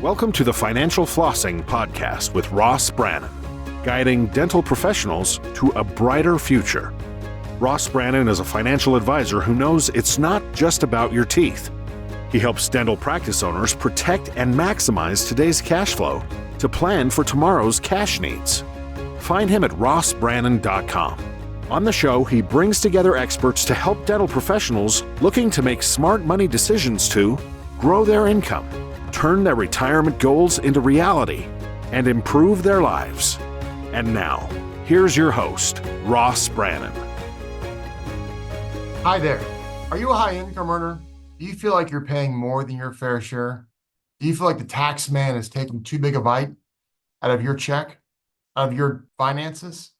Welcome to the Financial Flossing Podcast with Ross Brannan, guiding dental professionals to a brighter future. Ross Brannan is a financial advisor who knows it's not just about your teeth. He helps dental practice owners protect and maximize today's cash flow to plan for tomorrow's cash needs. Find him at rossbrannan.com. On the show, he brings together experts to help dental professionals looking to make smart money decisions to grow their income, turn their retirement goals into reality, and improve their lives. And now, here's your host, Ross Brannan. Hi there. Are you a high-income earner? Do you feel like you're paying more than your fair share? Do you feel like the tax man is taking too big a bite out of your check, out of your finances?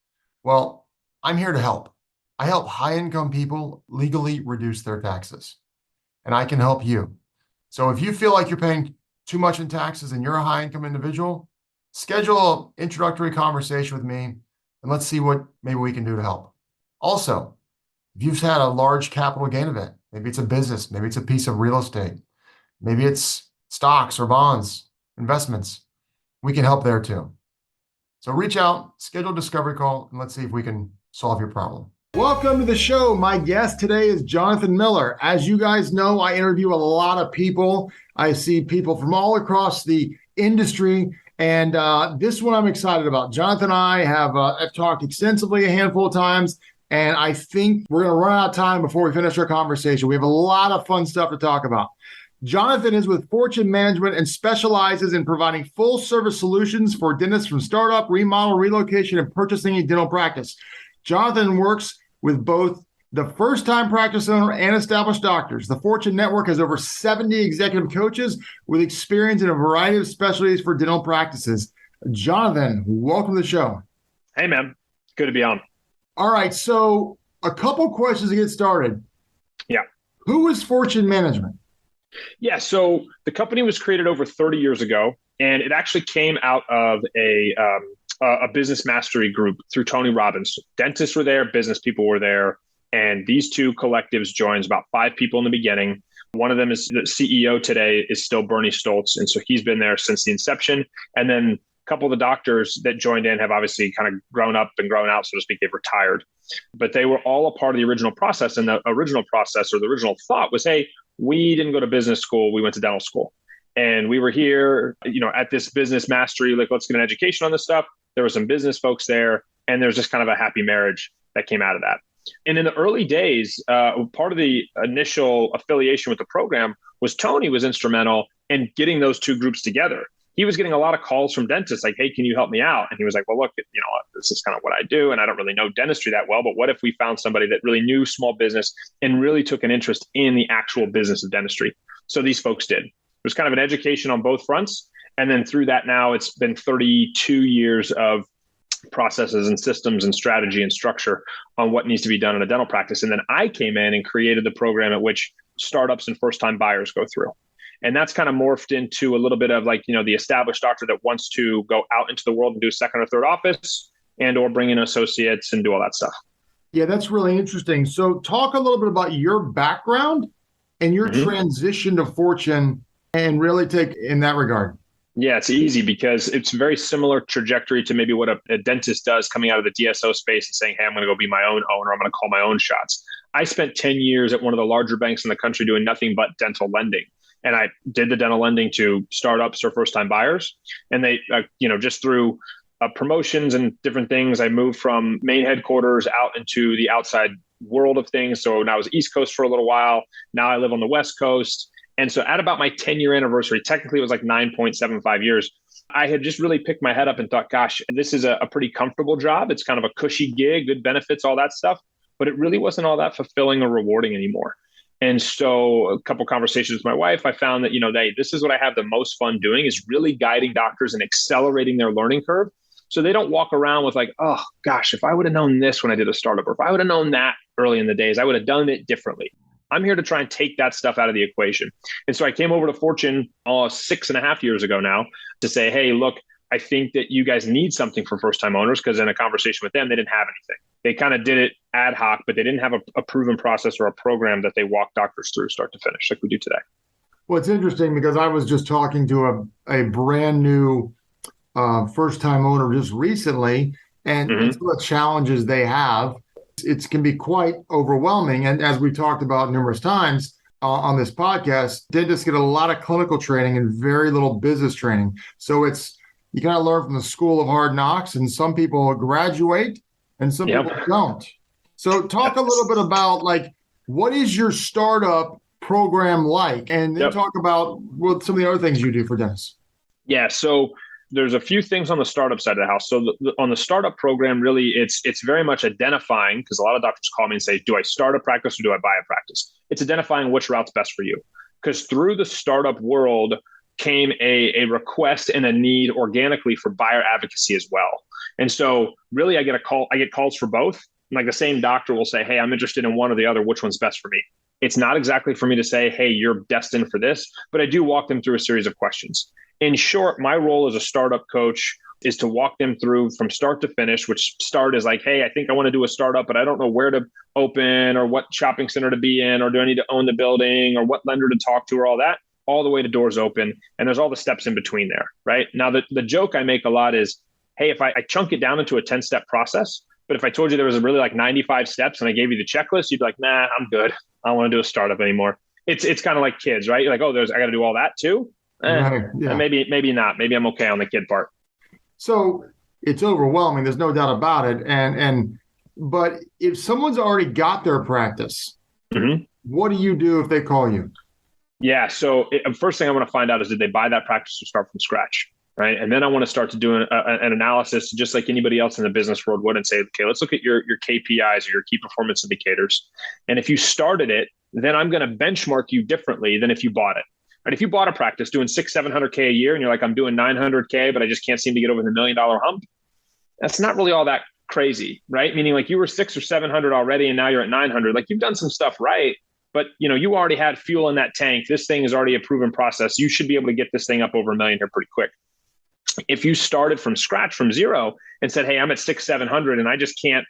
Well, I'm here to help. I help high-income people legally reduce their taxes, and I can help you. So if you feel like you're paying too much in taxes and you're a high-income individual, schedule an introductory conversation with me, and let's see what maybe we can do to help. Also, if you've had a large capital gain event, maybe it's a business, maybe it's a piece of real estate, maybe it's stocks or bonds, investments, we can help there too. So reach out, schedule a discovery call, and let's see if we can solve your problem. Welcome to the show. My guest today is Jonathan Miller. As you guys know, I interview a lot of people. I see people from all across the industry, and this one I'm excited about. Jonathan and I have talked extensively a handful of times, and I think we're going to run out of time before we finish our conversation. We have a lot of fun stuff to talk about. Jonathan is with Fortune Management and specializes in providing full-service solutions for dentists from startup, remodel, relocation, and purchasing a dental practice. Jonathan works with both the first-time practice owner and established doctors. The Fortune Network has over 70 executive coaches with experience in a variety of specialties for dental practices. Jonathan, welcome to the show. Hey, man. Good to be on. All right. So a couple questions to get started. Yeah. Who is Fortune Management? Yeah. So the company was created over 30 years ago, and it actually came out of a business mastery group through Tony Robbins. Dentists were there, business people were there, and these two collectives joined, about 5 people in the beginning. One of them is the CEO today is still Bernie Stoltz, and so he's been there since the inception. And then a couple of the doctors that joined in have obviously kind of grown up and grown out, so to speak. They've retired, but they were all a part of the original process. And the original process, or the original thought, was, hey, we didn't go to business school, we went to dental school. And we were here, at this business mastery, like, let's get an education on this stuff. There were some business folks there, and there's just kind of a happy marriage that came out of that. And in the early days, part of the initial affiliation with the program was Tony was instrumental in getting those two groups together. He was getting a lot of calls from dentists like, hey, can you help me out? And he was like, well, look, this is kind of what I do, and I don't really know dentistry that well, but what if we found somebody that really knew small business and really took an interest in the actual business of dentistry? So these folks did. It was kind of an education on both fronts. And then through that, now it's been 32 years of processes and systems and strategy and structure on what needs to be done in a dental practice. And then I came in and created the program at which startups and first-time buyers go through. And that's kind of morphed into a little bit of like, the established doctor that wants to go out into the world and do second or third office and or bring in associates and do all that stuff. Yeah, that's really interesting. So talk a little bit about your background and your transition to Fortune and really take in that regard. Yeah, it's easy because it's very similar trajectory to maybe what a dentist does coming out of the DSO space and saying, hey, I'm going to go be my own owner. I'm going to call my own shots. I spent 10 years at one of the larger banks in the country doing nothing but dental lending. And I did the dental lending to startups or first-time buyers. And they, just through promotions and different things, I moved from main headquarters out into the outside world of things. So now I was East Coast for a little while. Now I live on the West Coast. And so at about my 10-year anniversary, technically it was like 9.75 years, I had just really picked my head up and thought, gosh, this is a pretty comfortable job. It's kind of a cushy gig, good benefits, all that stuff. But it really wasn't all that fulfilling or rewarding anymore. And so a couple conversations with my wife, I found that, this is what I have the most fun doing, is really guiding doctors and accelerating their learning curve. So they don't walk around with like, oh, gosh, if I would have known this when I did a startup, or if I would have known that early in the days, I would have done it differently. I'm here to try and take that stuff out of the equation. And so I came over to Fortune 6.5 years ago now to say, hey, look, I think that you guys need something for first-time owners, because in a conversation with them, they didn't have anything. They kind of did it ad hoc, but they didn't have a proven process or a program that they walk doctors through start to finish like we do today. Well, it's interesting because I was just talking to a brand new first time owner just recently, and Hmm. some of the challenges they have, it can be quite overwhelming. And as we talked about numerous times on this podcast, dentists get a lot of clinical training and very little business training. So you kind of learn from the school of hard knocks, and some people graduate and some Yep. people don't. So talk a little bit about like what is your startup program like, and then Yep. talk about what some of the other things you do for dentists. Yeah. So there's a few things on the startup side of the house. So on the startup program, really, it's very much identifying, because a lot of doctors call me and say, "Do I start a practice or do I buy a practice?" It's identifying which route's best for you. Because through the startup world came a request and a need organically for buyer advocacy as well. And so really, I get calls for both. Like the same doctor will say, "Hey, I'm interested in one or the other. Which one's best for me?" It's not exactly for me to say, "Hey, you're destined for this," but I do walk them through a series of questions. In short, my role as a startup coach is to walk them through from start to finish, which start is like, "Hey, I think I want to do a startup, but I don't know where to open or what shopping center to be in, or do I need to own the building or what lender to talk to or all that," all the way to doors open. And there's all the steps in between there, right? Now, the joke I make a lot is, hey, if I chunk it down into a 10-step process, but if I told you there was really like 95 steps and I gave you the checklist, you'd be like, "Nah, I'm good. I don't want to do a startup anymore." It's kind of like kids, right? You're like, "Oh, I got to do all that too." Eh, Right. Yeah. maybe not. Maybe I'm okay on the kid part. So it's overwhelming. There's no doubt about it. But if someone's already got their practice, Hmm. what do you do if they call you? Yeah. So first thing I want to find out is, did they buy that practice or start from scratch? Right. And then I want to start to do an analysis, just like anybody else in the business world would, and say, okay, let's look at your KPIs or your key performance indicators. And if you started it, then I'm going to benchmark you differently than if you bought it. Right. If you bought a practice doing 700K a year and you're like, "I'm doing 900K, but I just can't seem to get over the $1 million hump," that's not really all that crazy, right? Meaning like you were 600 or 700 already, and now you're at 900. Like you've done some stuff right, but you already had fuel in that tank. This thing is already a proven process. You should be able to get this thing up over 1 million here pretty quick. If you started from scratch, from zero, and said, "Hey, I'm at 700 and I just can't,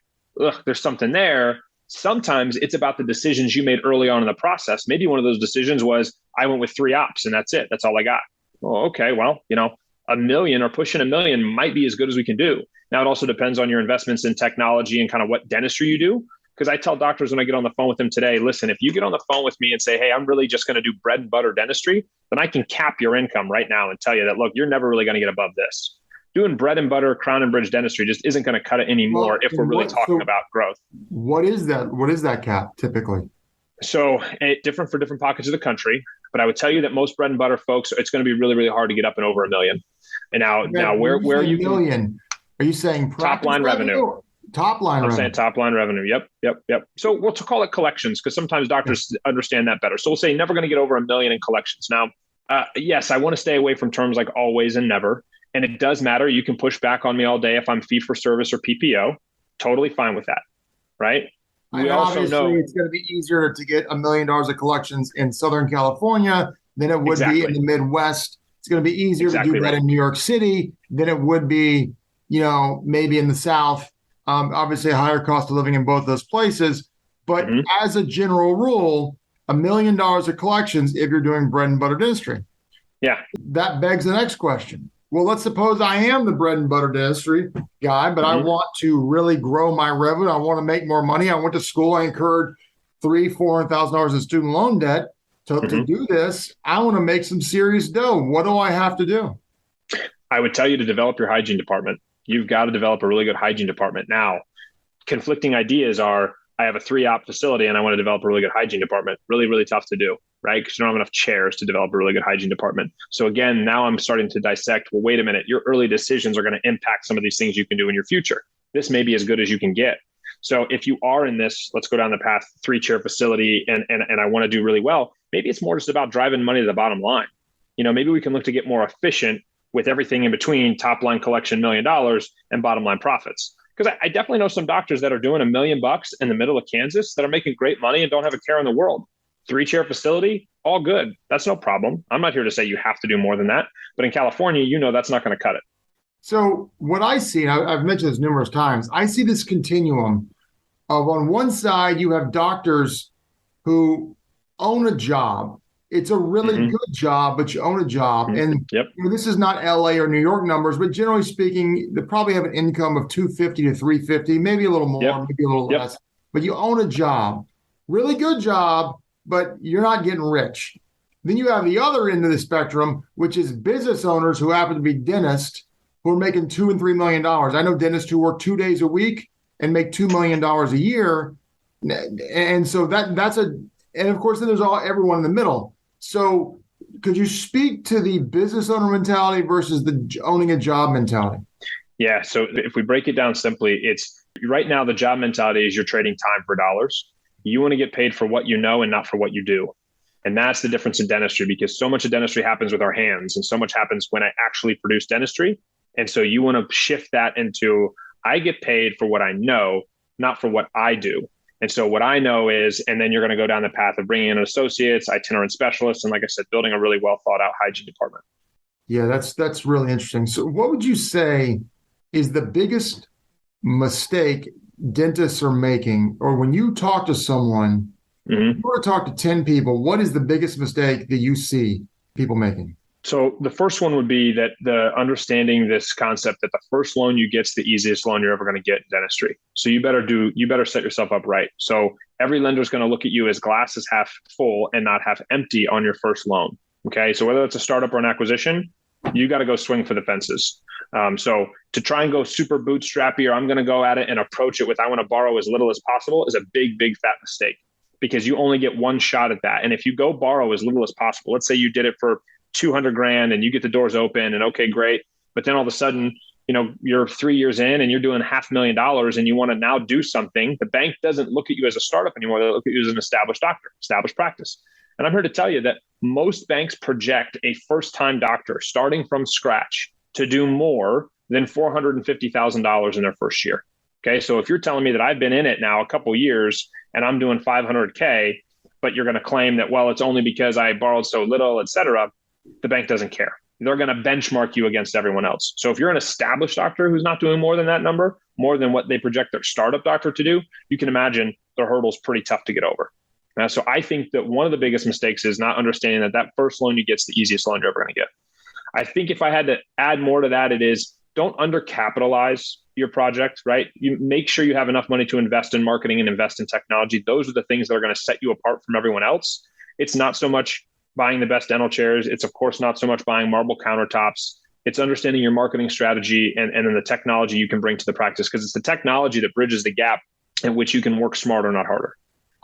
there's something there." Sometimes it's about the decisions you made early on in the process. Maybe one of those decisions was, I went with 3 ops and that's it. That's all I got. Oh, okay. Well, 1 million or pushing 1 million might be as good as we can do. Now, it also depends on your investments in technology and kind of what dentistry you do. Because I tell doctors when I get on the phone with them today, listen, if you get on the phone with me and say, "Hey, I'm really just going to do bread and butter dentistry," then I can cap your income right now and tell you that, look, you're never really going to get above this. Doing bread and butter, crown and bridge dentistry just isn't going to cut it anymore if we're really talking about growth. What is that? What is that cap typically? So different for different pockets of the country, but I would tell you that most bread and butter folks, it's going to be really, really hard to get up and over 1 million. And now where you can million, are you saying top line revenue? Top line I'm revenue. saying top line revenue. Yep. So we'll call it collections, because sometimes doctors understand that better. So we'll say never going to get over 1 million in collections. Now, yes, I want to stay away from terms like always and never. And it does matter. You can push back on me all day if I'm fee for service or PPO. Totally fine with that. Right. We also know it's going to be easier to get $1 million of collections in Southern California than it would be in the Midwest. It's going to be easier to do that in New York City than it would be, maybe in the South. Obviously, a higher cost of living in both those places. But as a general rule, $1 million of collections if you're doing bread and butter dentistry. Yeah. That begs the next question. Well, let's suppose I am the bread and butter dentistry guy, but I want to really grow my revenue. I want to make more money. I went to school. I incurred $300,000-$400,000 in student loan debt to do this. I want to make some serious dough. What do I have to do? I would tell you to develop your hygiene department. You've got to develop a really good hygiene department. Now, conflicting ideas are, I have a 3-op facility and I want to develop a really good hygiene department. Really, really tough to do, right? Because you don't have enough chairs to develop a really good hygiene department. So again, now I'm starting to dissect, well, wait a minute, your early decisions are going to impact some of these things you can do in your future. This may be as good as you can get. So if you are in this, let's go down the path, 3-chair facility, and I want to do really well, maybe it's more just about driving money to the bottom line. Maybe we can look to get more efficient with everything in between top line collection $1 million and bottom line profits. Because I definitely know some doctors that are doing $1 million in the middle of Kansas that are making great money and don't have a care in the world. 3-chair facility, all good. That's no problem. I'm not here to say you have to do more than that. But in California, that's not going to cut it. So what I see, I've mentioned this numerous times, I see this continuum of, on one side, you have doctors who own a job. it's a really Mhm. good job, but you own a job. Mhm. And Yep. this is not LA or New York numbers, but generally speaking, they probably have an income of 250 to 350, maybe a little more, Yep. maybe a little Yep. less. But you own a job, really good job, but you're not getting rich. Then you have the other end of the spectrum, which is business owners who happen to be dentists who are making $2 and $3 million. I know dentists who work 2 days a week and make $2 million a year, and so that's a, and of course then there's everyone in the middle. So could you speak to the business owner mentality versus the owning a job mentality? Yeah. So if we break it down simply, it's right now the job mentality is you're trading time for dollars. You want to get paid for what you know and not for what you do. And that's the difference in dentistry, because so much of dentistry happens with our hands and so much happens when I actually produce dentistry. And so you want to shift that into, I get paid for what I know, not for what I do. And so what I know is, and then you're going to go down the path of bringing in associates, itinerant specialists, and like I said, building a really well thought out hygiene department. Yeah, that's really interesting. So what would you say is the biggest mistake dentists are making, or when you talk to someone, Mm-hmm. you were to talk to 10 people, what is the biggest mistake that you see people making? So the first one would be that the understanding this concept that the first loan you get is the easiest loan you're ever going to get in dentistry. So you better set yourself up right. So every lender is going to look at you as glass is half full and not half empty on your first loan. Okay. So whether it's a startup or an acquisition, you got to go swing for the fences. So to try and go super bootstrappy, or I'm going to go at it and approach it with, I want to borrow as little as possible, is a big, big fat mistake, because you only get one shot at that. And if you go borrow as little as possible, let's say you did it for 200 grand and you get the doors open and okay, great. But then all of a sudden, you're 3 years in and you're doing $500,000 and you want to now do something. The bank doesn't look at you as a startup anymore. They look at you as an established doctor, established practice. And I'm here to tell you that most banks project a first-time doctor starting from scratch to do more than $450,000 in their first year. Okay. So if you're telling me that I've been in it now a couple of years and I'm doing 500K, but you're going to claim that, well, it's only because I borrowed so little, et cetera, the bank doesn't care. They're going to benchmark you against everyone else. So if you're an established doctor who's not doing more than that number, more than what they project their startup doctor to do, you can imagine the hurdle's pretty tough to get over. So I think that one of the biggest mistakes is not understanding that first loan you get is the easiest loan you're ever going to get. I think if I had to add more to that, it is, don't undercapitalize your project, right? You make sure you have enough money to invest in marketing and invest in technology. Those are the things that are going to set you apart from everyone else. It's not so much buying the best dental chairs. It's, of course, not so much buying marble countertops. It's understanding your marketing strategy and then the technology you can bring to the practice, because it's the technology that bridges the gap in which you can work smarter, not harder.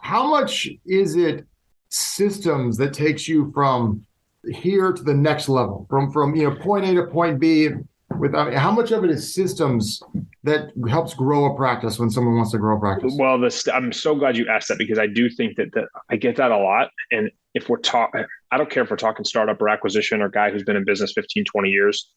How much is it systems that takes you from here to the next level, from point A to point B? How much of it is systems that helps grow a practice when someone wants to grow a practice? Well, I'm so glad you asked that, because I do think that I get that a lot. And if we're talking, I don't care if we're talking startup or acquisition or guy who's been in business 15, 20 years,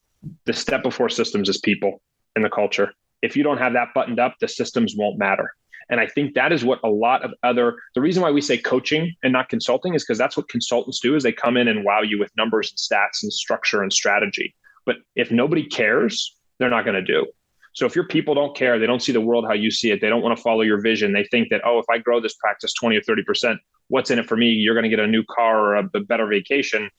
the step before systems is people and the culture. If you don't have that buttoned up, the systems won't matter. And I think that is what the reason why we say coaching and not consulting is because that's what consultants do, is they come in and wow you with numbers and stats and structure and strategy. But if nobody cares, they're not going to do. So if your people don't care, they don't see the world how you see it, they don't want to follow your vision, they think that, oh, if I grow this practice 20 or 30%, what's in it for me? You're going to get a new car or a better vacation.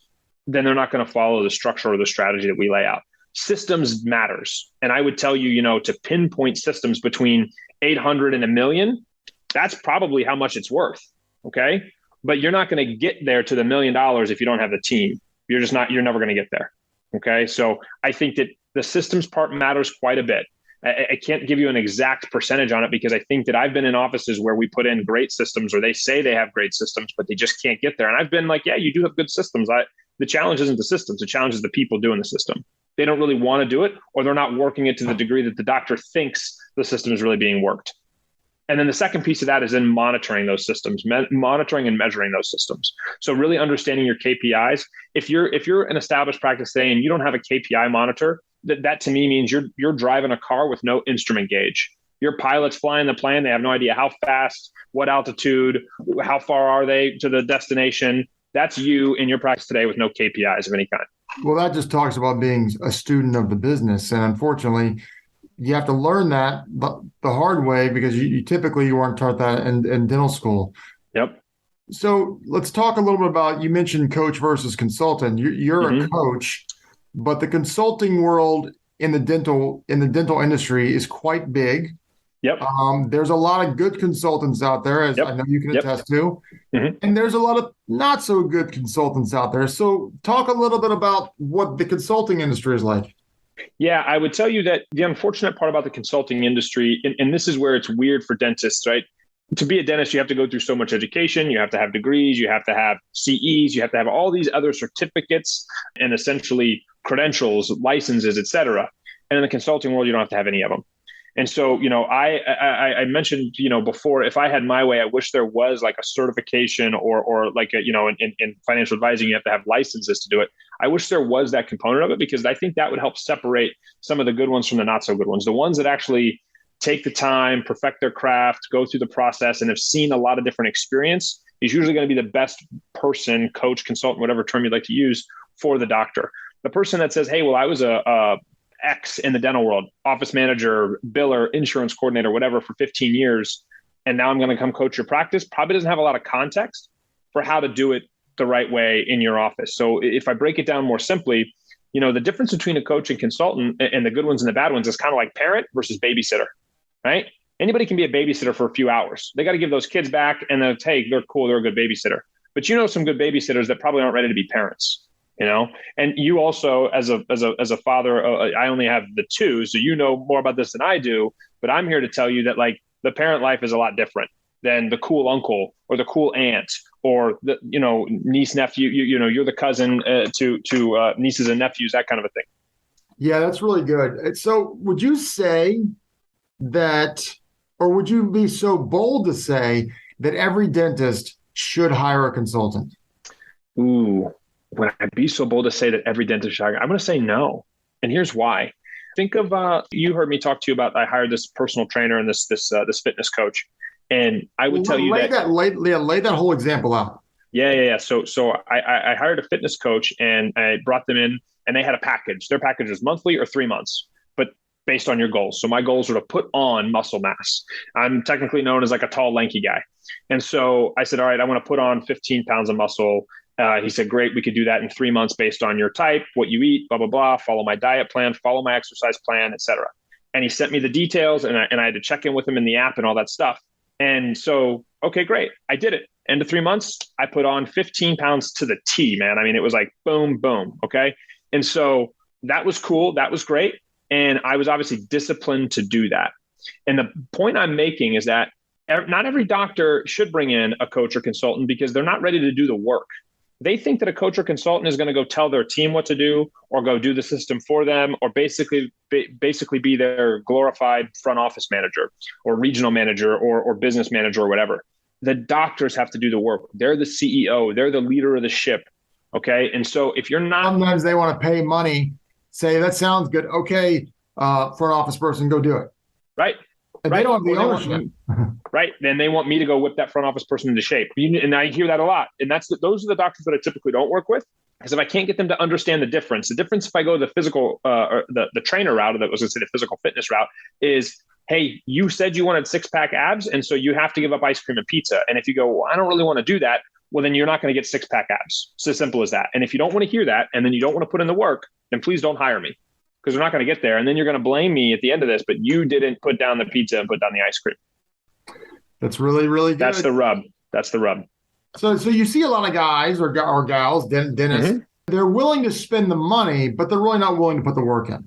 Then they're not going to follow the structure or the strategy that we lay out. Systems matters. And I would tell you, to pinpoint systems between 800 and a million, that's probably how much it's worth. Okay. But you're not going to get there to the $1 million if you don't have the team. You're never going to get there. Okay. So I think that the systems part matters quite a bit. I can't give you an exact percentage on it, because I think that I've been in offices where we put in great systems, or they say they have great systems, but they just can't get there. And I've been like, yeah, you do have good systems. The challenge isn't the systems. The challenge is the people doing the system. They don't really want to do it, or they're not working it to the degree that the doctor thinks the system is really being worked. And then the second piece of that is in monitoring those systems, monitoring and measuring those systems. So really understanding your KPIs. If you're an established practice today and you don't have a KPI monitor, that to me means you're driving a car with no instrument gauge. Your pilot's flying the plane. They have no idea how fast, what altitude, how far are they to the destination. That's you in your practice today with no KPIs of any kind. Well, that just talks about being a student of the business. And unfortunately, you have to learn that the hard way, because you typically weren't taught that in dental school. Yep. So let's talk a little bit about, you mentioned coach versus consultant. You're a Hmm. coach, but the consulting world in the dental industry is quite big. Yep. There's a lot of good consultants out there, as I Yep. know you can Yep. attest to, Hmm. and there's a lot of not so good consultants out there. So talk a little bit about what the consulting industry is like. Yeah, I would tell you that the unfortunate part about the consulting industry, and this is where it's weird for dentists, right? To be a dentist, you have to go through so much education. You have to have degrees, you have to have CEs, you have to have all these other certificates and essentially credentials, licenses, et cetera. And in the consulting world, you don't have to have any of them. And so, I mentioned, before, if I had my way, I wish there was like a certification or like in financial advising, you have to have licenses to do it. I wish there was that component of it because I think that would help separate some of the good ones from the not so good ones. The ones that actually take the time, perfect their craft, go through the process, and have seen a lot of different experience is usually going to be the best person, coach, consultant, whatever term you'd like to use for the doctor. The person that says, hey, well, I was a X in the dental world, office manager, biller, insurance coordinator, whatever, for 15 years. And now I'm going to come coach your practice, probably doesn't have a lot of context for how to do it the right way in your office. So if I break it down more simply, the difference between a coach and consultant and the good ones and the bad ones is kind of like parent versus babysitter, right? Anybody can be a babysitter for a few hours. They got to give those kids back and then, hey, they're cool, they're a good babysitter. But some good babysitters that probably aren't ready to be parents, and you also as a father, I only have the two, so you know more about this than I do, but I'm here to tell you that like the parent life is a lot different than the cool uncle or the cool aunt or the niece nephew. You're the cousin to nieces and nephews, that kind of a thing. Yeah, that's really good. So would you say that, or would you be so bold to say that every dentist should hire a consultant? Ooh, would I be so bold to say that every dentist should? I'm going to say no, and here's why. Think of you heard me talk to you about I hired this personal trainer and this fitness coach, and I would tell Well, you lay that. that lay that whole example out. Yeah. So I hired a fitness coach and I brought them in, and they had a package. Their package was monthly or 3 months, but based on your goals. So my goals were to put on muscle mass. I'm technically known as like a tall, lanky guy. And so I said, all right, I want to put on 15 pounds of muscle. He said, great, we could do that in 3 months based on your type, what you eat, blah, blah, blah, follow my diet plan, follow my exercise plan, etc. And he sent me the details, and I had to check in with him in the app and all that stuff. And so, okay, great. I did it. End of 3 months, I put on 15 pounds to the T, man. I mean, it was like boom, boom. Okay. And so that was cool. That was great. And I was obviously disciplined to do that. And the point I'm making is that not every doctor should bring in a coach or consultant because they're not ready to do the work. They think that a coach or consultant is going to go tell their team what to do or go do the system for them or basically be their glorified front office manager or regional manager or business manager or whatever. The doctors have to do the work. They're the CEO. They're the leader of the ship. Okay. And so if you're not Sometimes they want to pay money, say that sounds good. Okay, front office person, go do it. right, And they right, don't have or the they ownership. want right, then they want me to go whip that front office person into shape. And I hear that a lot. And those are the doctors that I typically don't work with. Because if I can't get them to understand the difference if I go the physical or the trainer route, or that was going to say the physical fitness route, is hey, you said you wanted 6-pack abs, and so you have to give up ice cream and pizza. And if you go, well, I don't really want to do that, well, then you're not going to get 6-pack abs. It's as simple as that. And if you don't want to hear that, and then you don't want to put in the work, then please don't hire me because we're not going to get there. And then you're going to blame me at the end of this, but you didn't put down the pizza and put down the ice cream. That's really, really good. That's the rub. That's the rub. So you see a lot of guys or gals, dentists, they're willing to spend the money, but they're really not willing to put the work in.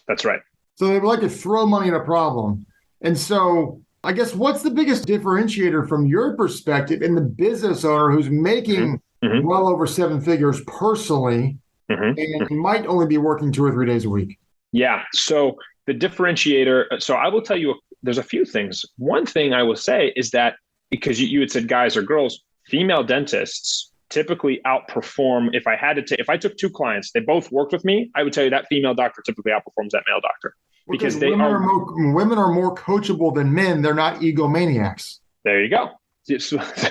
That's right. So they like to throw money at a problem. And so I guess what's the biggest differentiator from your perspective in the business owner who's making well over 7 figures personally and might only be working 2 or 3 days a week? Yeah. So the differentiator, so I will tell you, there's a few things. One thing I will say is that because you had said guys or girls, female dentists typically outperform. If I took 2 clients, they both worked with me, I would tell you that female doctor typically outperforms that male doctor because women are more coachable than men. They're not egomaniacs. There you go.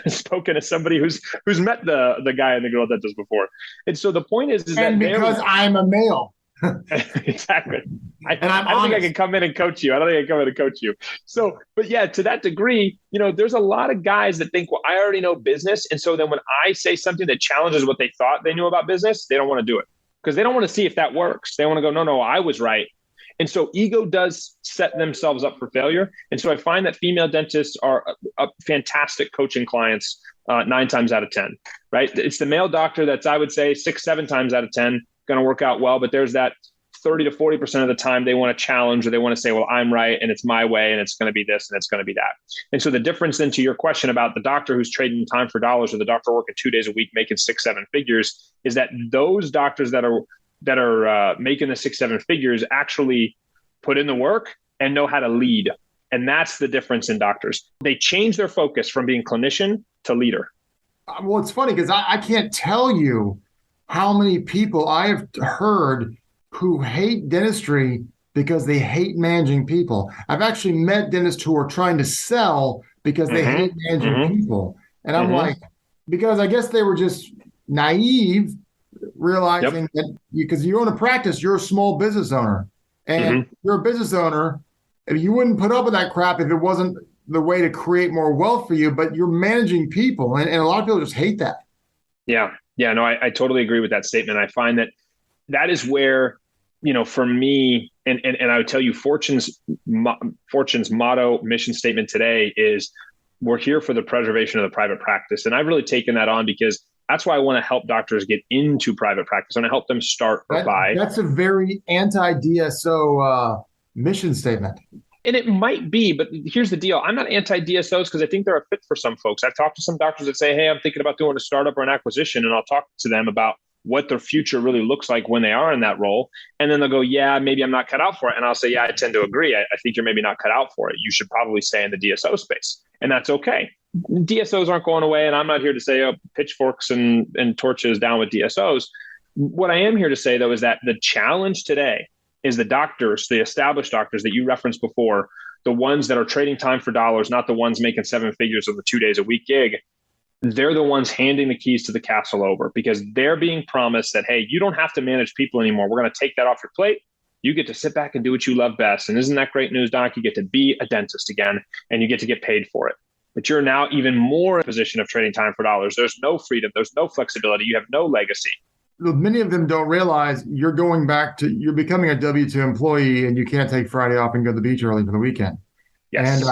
Spoken as somebody who's met the guy and the girl dentist before. And so the point is that because I'm a male. Exactly. And I'm I don't think I honest. can come in and coach you. I don't think I can come in and coach you. So, but yeah, to that degree, there's a lot of guys that think, well, I already know business. And so then when I say something that challenges what they thought they knew about business, they don't want to do it because they don't want to see if that works. They want to go, no, I was right. And so ego does set themselves up for failure. And so I find that female dentists are a fantastic coaching clients 9 times out of 10, right? It's the male doctor that's, I would say, 6, 7 times out of 10 going to work out well. But there's that 30 to 40% of the time they want to challenge, or they want to say, well, I'm right and it's my way and it's going to be this and it's going to be that. And so the difference then to your question about the doctor who's trading time for dollars or the doctor working 2 days a week making 6, 7 figures is that those doctors that are making the 6, 7 figures actually put in the work and know how to lead. And that's the difference in doctors. They change their focus from being clinician to leader. Well, it's funny because I can't tell you how many people I have heard who hate dentistry because they hate managing people. I've actually met dentists who are trying to sell because they hate managing people. And I'm like, because I guess they were just naive, realizing that because you own a practice, you're a small business owner. And you're a business owner, you wouldn't put up with that crap if it wasn't the way to create more wealth for you, but you're managing people. And a lot of people just hate that. Yeah. No, I totally agree with that statement. I find that is where, for me, and I would tell you Fortune's motto, mission statement today is we're here for the preservation of the private practice. And I've really taken that on because that's why I want to help doctors get into private practice. I want to help them start or buy. That's a very anti-DSO mission statement. And it might be, but here's the deal. I'm not anti-DSOs because I think they're a fit for some folks. I've talked to some doctors that say, hey, I'm thinking about doing a startup or an acquisition, and I'll talk to them about what their future really looks like when they are in that role. And then they'll go, yeah, maybe I'm not cut out for it. And I'll say, yeah, I tend to agree. I think you're maybe not cut out for it. You should probably stay in the DSO space. And that's okay. DSOs aren't going away. And I'm not here to say, pitchforks and torches down with DSOs. What I am here to say, though, is that the challenge today is the doctors, the established doctors that you referenced before, the ones that are trading time for dollars, not the ones making 7 figures on the 2 days a week gig. They're the ones handing the keys to the castle over because they're being promised that, hey, you don't have to manage people anymore. We're going to take that off your plate. You get to sit back and do what you love best. And isn't that great news, Doc? You get to be a dentist again, and you get to get paid for it. But you're now even more in a position of trading time for dollars. There's no freedom. There's no flexibility. You have no legacy. Many of them don't realize you're becoming a W-2 employee and you can't take Friday off and go to the beach early for the weekend. Yes.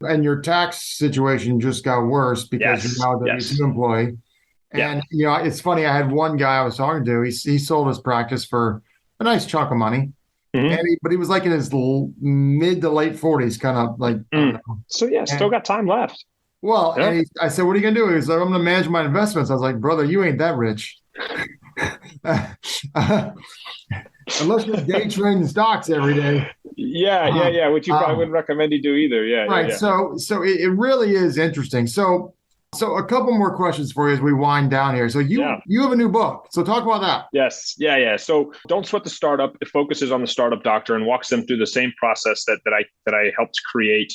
And your tax situation just got worse because you're now a W-2 employee. And, it's funny. I had one guy I was talking to, he sold his practice for a nice chunk of money. But he was like in his mid to late 40s, kind of like. So, still got time left. Well, and I said, what are you going to do? He was like, I'm going to manage my investments. I was like, brother, you ain't that rich. Unless you're day trading stocks every day. Yeah. Which you probably wouldn't recommend you do either. Yeah. Right. Yeah. So it really is interesting. So a couple more questions for you as we wind down here. So you have a new book. So talk about that. Yes. Yeah. So Don't Sweat the Startup. It focuses on the startup doctor and walks them through the same process that I helped create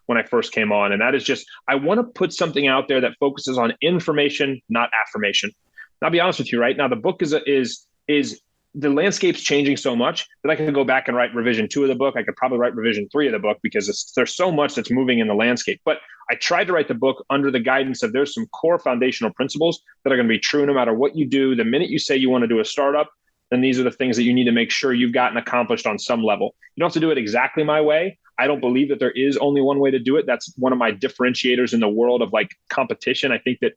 when I first came on. And that is just, I want to put something out there that focuses on information, not affirmation. I'll be honest with you, right now, the book is the landscape's changing so much that I can go back and write revision 2 of the book. I could probably write revision 3 of the book because there's so much that's moving in the landscape. But I tried to write the book under the guidance of there's some core foundational principles that are going to be true no matter what you do. The minute you say you want to do a startup, then these are the things that you need to make sure you've gotten accomplished on some level. You don't have to do it exactly my way. I don't believe that there is only one way to do it. That's one of my differentiators in the world of like competition. I think that,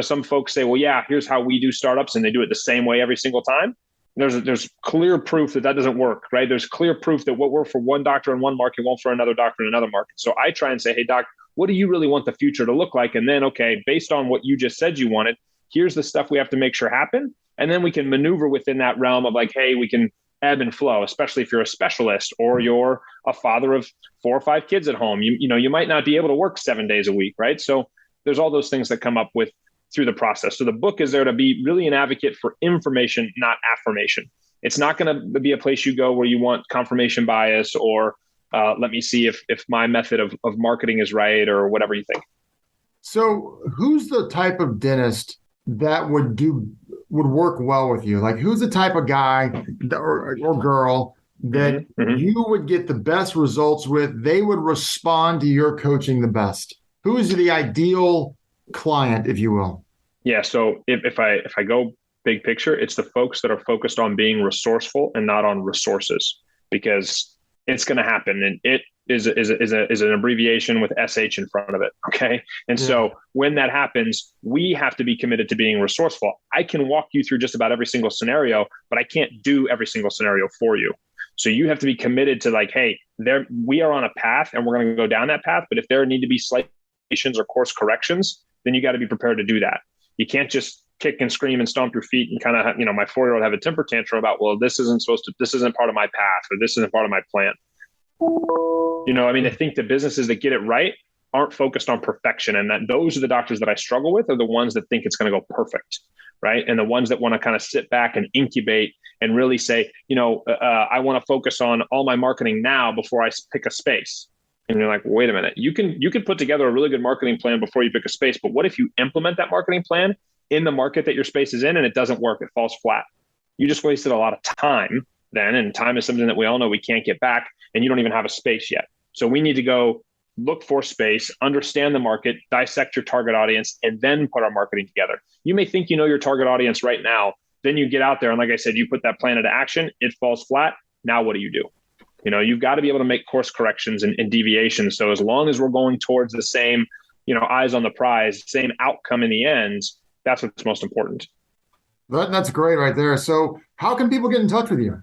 some folks say, well, yeah, here's how we do startups, and they do it the same way every single time. There's clear proof that doesn't work, right? There's clear proof that what worked for one doctor in one market won't for another doctor in another market. So I try and say, hey, doc, what do you really want the future to look like? And then, okay, based on what you just said you wanted, here's the stuff we have to make sure happen. And then we can maneuver within that realm of like, hey, we can ebb and flow, especially if you're a specialist or you're a father of 4 or 5 kids at home. You might not be able to work 7 days a week, right? So there's all those things that come up with through the process. So the book is there to be really an advocate for information, not affirmation. It's not going to be a place you go where you want confirmation bias or let me see if my method of marketing is right or whatever you think. So who's the type of dentist that would would work well with you? Like, who's the type of guy or girl that you would get the best results with? They would respond to your coaching the best. Who is the ideal client, if you will? Yeah. So if I go big picture, it's the folks that are focused on being resourceful and not on resources, because it's going to happen. And it is an abbreviation with SH in front of it. Okay. And so when that happens, we have to be committed to being resourceful. I can walk you through just about every single scenario, but I can't do every single scenario for you. So you have to be committed to like, hey, we are on a path and we're going to go down that path. But if there need to be slight or course corrections, then you got to be prepared to do that. You can't just kick and scream and stomp your feet and kind of, my 4-year-old have a temper tantrum about, well, this isn't part of my path, or this isn't part of my plan. I think the businesses that get it right aren't focused on perfection. And that those are the doctors that I struggle with, are the ones that think it's going to go perfect. Right. And the ones that want to kind of sit back and incubate and really say, I want to focus on all my marketing now before I pick a space. And you're like, wait a minute, you can put together a really good marketing plan before you pick a space. But what if you implement that marketing plan in the market that your space is in and it doesn't work? It falls flat. You just wasted a lot of time then. And time is something that we all know we can't get back. And you don't even have a space yet. So we need to go look for space, understand the market, dissect your target audience, and then put our marketing together. You may think you know your target audience right now. Then you get out there. And like I said, you put that plan into action. It falls flat. Now what do? You've got to be able to make course corrections and deviations. So as long as we're going towards the same, eyes on the prize, same outcome in the end, that's what's most important. That's great right there. So how can people get in touch with you?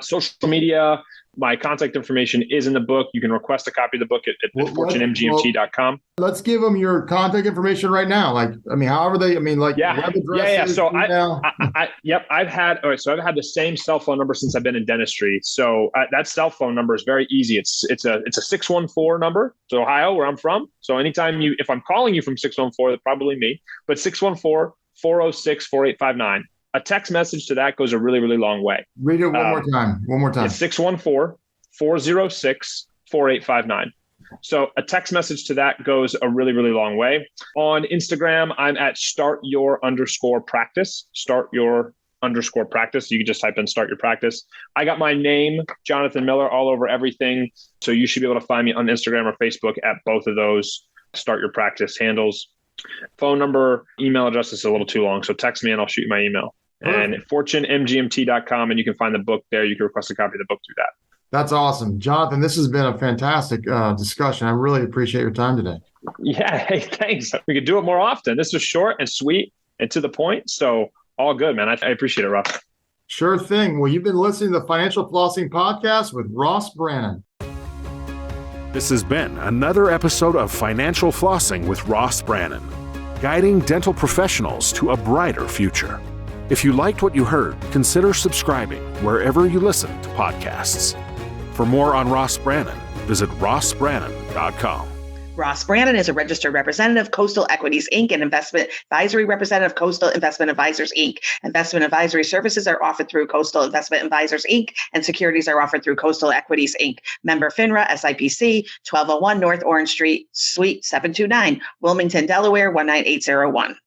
Social media. My contact information is in the book. You can request a copy of the book at fortunemgmt.com. Let's give them your contact information right now. However web addresses. Yeah. So I've had the same cell phone number since I've been in dentistry. So that cell phone number is very easy. It's a 614 number. It's Ohio, where I'm from. So anytime if I'm calling you from 614, that's probably me, but 614-406-4859. A text message to that goes a really, really long way. Read it one more time. It's 614-406-4859. So a text message to that goes a really, really long way. On Instagram, I'm at @startyour_practice. _practice. You can just type in start your practice. I got my name, Jonathan Miller, all over everything. So you should be able to find me on Instagram or Facebook at both of those Start Your Practice handles. Phone number, email address is a little too long. So text me and I'll shoot you my email. And fortunemgmt.com, and you can find the book there. You can request a copy of the book through that. That's awesome. Jonathan, this has been a fantastic discussion. I really appreciate your time today. Yeah. Hey, thanks. We could do it more often. This was short and sweet and to the point. So all good, man. I appreciate it, Ross. Sure thing. Well, you've been listening to the Financial Flossing Podcast with Ross Brannan. This has been another episode of Financial Flossing with Ross Brannan, guiding dental professionals to a brighter future. If you liked what you heard, consider subscribing wherever you listen to podcasts. For more on Ross Brannan, visit rossbrannan.com. Ross Brannan is a registered representative, Coastal Equities, Inc., and investment advisory representative, Coastal Investment Advisors, Inc. Investment advisory services are offered through Coastal Investment Advisors, Inc., and securities are offered through Coastal Equities, Inc. Member FINRA, SIPC, 1201 North Orange Street, Suite 729, Wilmington, Delaware, 19801.